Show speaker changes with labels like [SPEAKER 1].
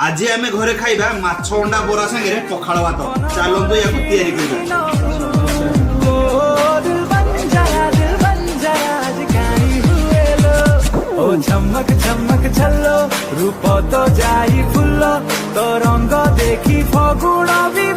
[SPEAKER 1] आज आम घरे खाइबा माछ अंडा बोरा संगे पखाड़ भात चलतु या तैयारी करिबा।
[SPEAKER 2] झमक झमक झल्लो रूप तो जाई फुल्लो तो रंग देखी फगुण भी